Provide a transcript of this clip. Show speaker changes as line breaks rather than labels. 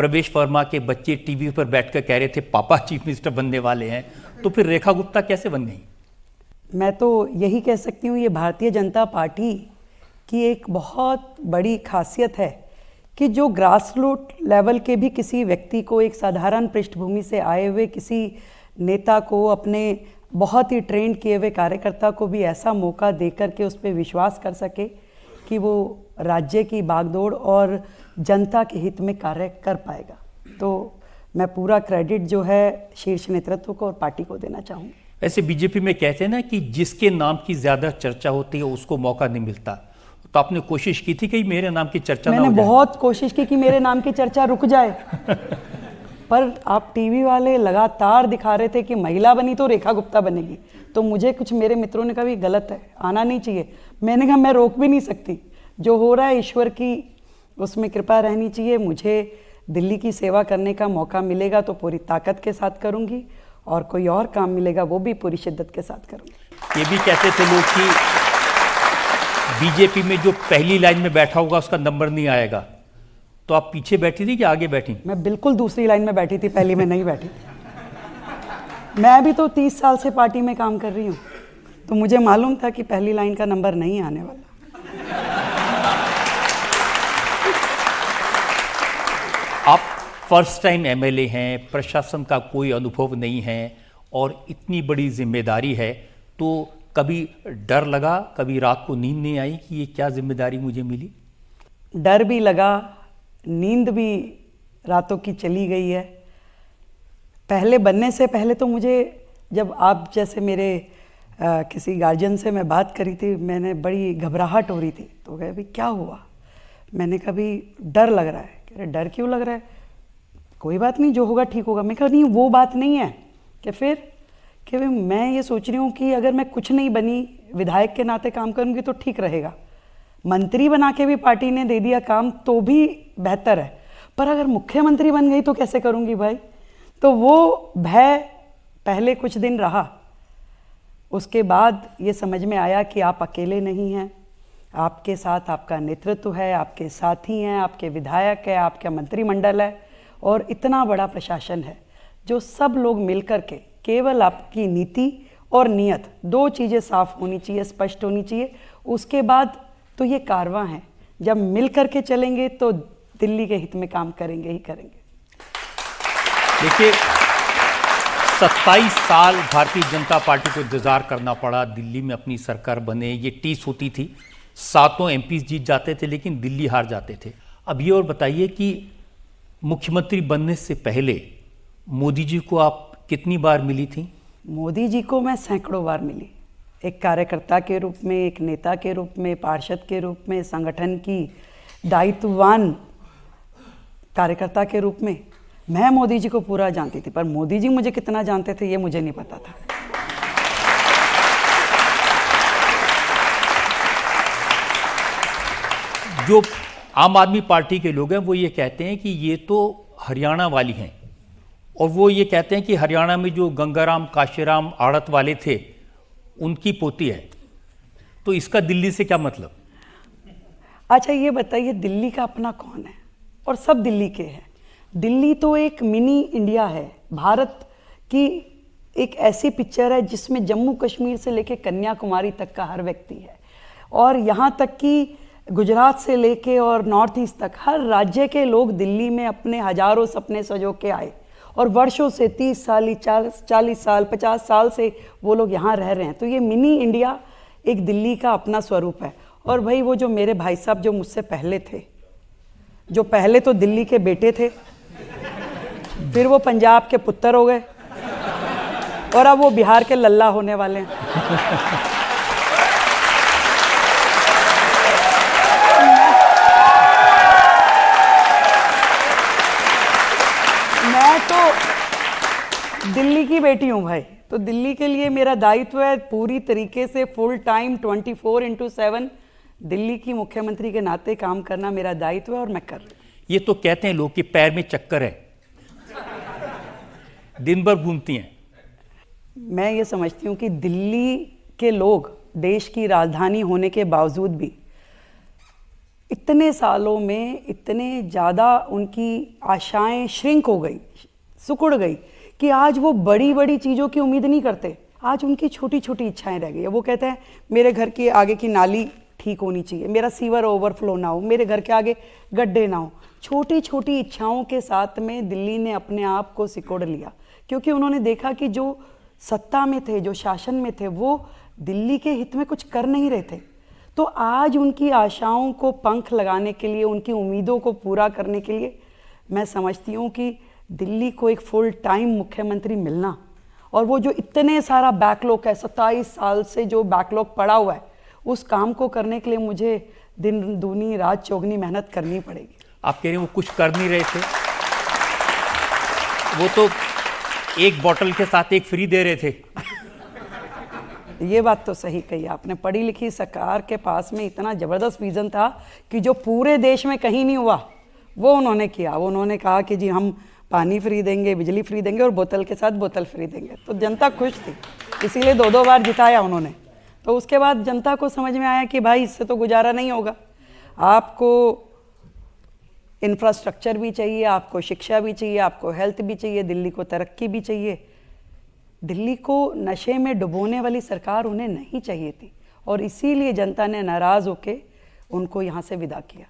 प्रवेश वर्मा के बच्चे टीवी पर बैठकर कह रहे थे पापा चीफ मिनिस्टर बनने वाले हैं, तो फिर रेखा गुप्ता कैसे बन गई?
मैं तो यही कह सकती हूँ, ये भारतीय जनता पार्टी की एक बहुत बड़ी खासियत है कि जो ग्रास रूट लेवल के भी किसी व्यक्ति को, एक साधारण पृष्ठभूमि से आए हुए किसी नेता को, अपने बहुत ही ट्रेंड किए हुए कार्यकर्ता को भी ऐसा मौका देकर के उस पर विश्वास कर सके कि वो राज्य की बागडोर और जनता के हित में कार्य कर पाएगा। तो मैं पूरा क्रेडिट जो है शीर्ष नेतृत्व को और पार्टी को देना चाहूँगी।
ऐसे बीजेपी में कहते हैं ना कि जिसके नाम की ज़्यादा चर्चा होती है उसको मौका नहीं मिलता, तो आपने कोशिश की थी कि मेरे नाम की चर्चा ना हो जाए?
मैंने बहुत कोशिश की कि मेरे नाम की चर्चा रुक जाए पर आप टीवी वाले लगातार दिखा रहे थे कि महिला बनी तो रेखा गुप्ता बनेगी, तो मुझे कुछ मेरे मित्रों ने कहा भी गलत है, आना नहीं चाहिए। मैंने कहा मैं रोक भी नहीं सकती, जो हो रहा है ईश्वर की उसमें कृपा रहनी चाहिए। मुझे दिल्ली की सेवा करने का मौका मिलेगा तो पूरी ताकत के साथ करूंगी, और कोई और काम मिलेगा वो भी पूरी शिद्दत के साथ करूंगी।
ये भी कहते थे लोग कि बीजेपी में जो पहली लाइन में बैठा होगा उसका नंबर नहीं आएगा, तो आप पीछे बैठी थी कि आगे बैठी?
मैं बिल्कुल दूसरी लाइन में बैठी थी, पहली में नहीं बैठी थी। मैं भी तो 30 साल से पार्टी में काम कर रही हूँ, तो मुझे मालूम था कि पहली लाइन का नंबर नहीं आने वाला।
आप फर्स्ट टाइम एमएलए हैं, प्रशासन का कोई अनुभव नहीं है और इतनी बड़ी जिम्मेदारी है, तो कभी डर लगा, कभी रात को नींद नहीं आई कि ये क्या जिम्मेदारी मुझे मिली?
डर भी लगा, नींद भी रातों की चली गई है। पहले बनने से पहले तो मुझे, जब आप जैसे मेरे किसी गार्जियन से मैं बात करी थी, मैंने बड़ी घबराहट हो रही थी, तो कहे भाई क्या हुआ? मैंने कहा भी डर लग रहा है। कह रहे डर क्यों लग रहा है? कोई बात नहीं, जो होगा ठीक होगा। मैं कहा नहीं वो बात नहीं है। कि फिर कि भाई मैं ये सोच रही हूँ कि अगर मैं कुछ नहीं बनी, विधायक के नाते काम करूँगी तो ठीक रहेगा, मंत्री बना के भी पार्टी ने दे दिया काम तो भी बेहतर है, पर अगर मुख्यमंत्री बन गई तो कैसे करूँगी भाई? तो वो भय पहले कुछ दिन रहा, उसके बाद ये समझ में आया कि आप अकेले नहीं हैं, आपके साथ आपका नेतृत्व है, आपके साथी हैं, आपके विधायक है, आपका मंत्रिमंडल है और इतना बड़ा प्रशासन है जो सब लोग मिलकर के, केवल आपकी नीति और नियत, दो चीज़ें साफ होनी चाहिए, स्पष्ट होनी चाहिए। उसके बाद तो ये कारवां है, जब मिल करके चलेंगे तो दिल्ली के हित में काम करेंगे ही करेंगे।
देखिए 27 साल भारतीय जनता पार्टी को इंतजार करना पड़ा, दिल्ली में अपनी सरकार बने, ये टीस होती थी, 7 एमपी जीत जाते थे लेकिन दिल्ली हार जाते थे। अब ये और बताइए कि मुख्यमंत्री बनने से पहले मोदी जी को आप कितनी बार मिली थी?
मोदी जी को मैं सैकड़ों बार मिली, एक कार्यकर्ता के रूप में, एक नेता के रूप में, पार्षद के रूप में, संगठन की दायित्ववान कार्यकर्ता के रूप में। मैं मोदी जी को पूरा जानती थी, पर मोदी जी मुझे कितना जानते थे ये मुझे नहीं पता था।
जो आम आदमी पार्टी के लोग हैं वो ये कहते हैं कि ये तो हरियाणा वाली हैं, और वो ये कहते हैं कि हरियाणा में जो गंगाराम काशीराम आड़त वाले थे उनकी पोती है, तो इसका दिल्ली से क्या मतलब?
अच्छा ये बताइए, दिल्ली का अपना कौन है? और सब दिल्ली के हैं। दिल्ली तो एक मिनी इंडिया है, भारत की एक ऐसी पिक्चर है जिसमें जम्मू कश्मीर से लेके कन्याकुमारी तक का हर व्यक्ति है, और यहाँ तक कि गुजरात से लेके और नॉर्थ ईस्ट तक हर राज्य के लोग दिल्ली में अपने हजारों सपने सजो के आए, और वर्षों से 30 साल 40 साल 50 साल से वो लोग यहाँ रह रहे हैं। तो ये मिनी इंडिया एक दिल्ली का अपना स्वरूप है। और भाई वो जो मेरे भाई साहब जो मुझसे पहले थे, जो पहले तो दिल्ली के बेटे थे, फिर वो पंजाब के पुत्र हो गए, और अब वो बिहार के लल्ला होने वाले हैं। मैं तो दिल्ली की बेटी हूँ भाई, तो दिल्ली के लिए मेरा दायित्व है पूरी तरीके से फुल टाइम 24/7 दिल्ली की मुख्यमंत्री के नाते काम करना मेरा दायित्व है, और मैं कर रही हूँ।
ये तो कहते हैं लोग कि पैर में चक्कर है, दिन भर घूमती हैं।
मैं ये समझती हूँ कि दिल्ली के लोग देश की राजधानी होने के बावजूद भी इतने सालों में इतने ज़्यादा उनकी आशाएं श्रिंक हो गई, सिकुड़ गई कि आज वो बड़ी बड़ी चीज़ों की उम्मीद नहीं करते। आज उनकी छोटी छोटी इच्छाएं रह गई है। वो कहते हैं मेरे घर की आगे की नाली ठीक होनी चाहिए, मेरा सीवर ओवरफ्लो ना हो, मेरे घर के आगे गड्ढे ना हो। छोटी छोटी इच्छाओं के साथ में दिल्ली ने अपने आप को सिकोड़ लिया, क्योंकि उन्होंने देखा कि जो सत्ता में थे, जो शासन में थे, वो दिल्ली के हित में कुछ कर नहीं रहे थे। तो आज उनकी आशाओं को पंख लगाने के लिए, उनकी उम्मीदों को पूरा करने के लिए मैं समझती हूँ कि दिल्ली को एक फुल टाइम मुख्यमंत्री मिलना, और वो जो इतने सारा बैकलॉग है, 27 साल से जो बैकलॉग पड़ा हुआ है, उस काम को करने के लिए मुझे दिन दूनी रात चौगनी मेहनत करनी पड़ेगी।
आप कह रहे हैं वो कुछ कर नहीं रहे थे, वो तो एक बॉटल के साथ एक फ्री दे रहे थे।
ये बात तो सही कही आपने। पढ़ी लिखी सरकार के पास में इतना ज़बरदस्त विज़न था कि जो पूरे देश में कहीं नहीं हुआ, वो उन्होंने किया। वो उन्होंने कहा कि जी हम पानी फ्री देंगे, बिजली फ्री देंगे और बोतल के साथ बोतल फ्री देंगे। तो जनता खुश थी, इसीलिए 2-2 बार जिताया उन्होंने। तो उसके बाद जनता को समझ में आया कि भाई इससे तो गुजारा नहीं होगा, आपको इंफ्रास्ट्रक्चर भी चाहिए, आपको शिक्षा भी चाहिए, आपको हेल्थ भी चाहिए, दिल्ली को तरक्की भी चाहिए। दिल्ली को नशे में डुबोने वाली सरकार उन्हें नहीं चाहिए थी, और इसीलिए जनता ने नाराज़ होकर उनको यहाँ से विदा किया।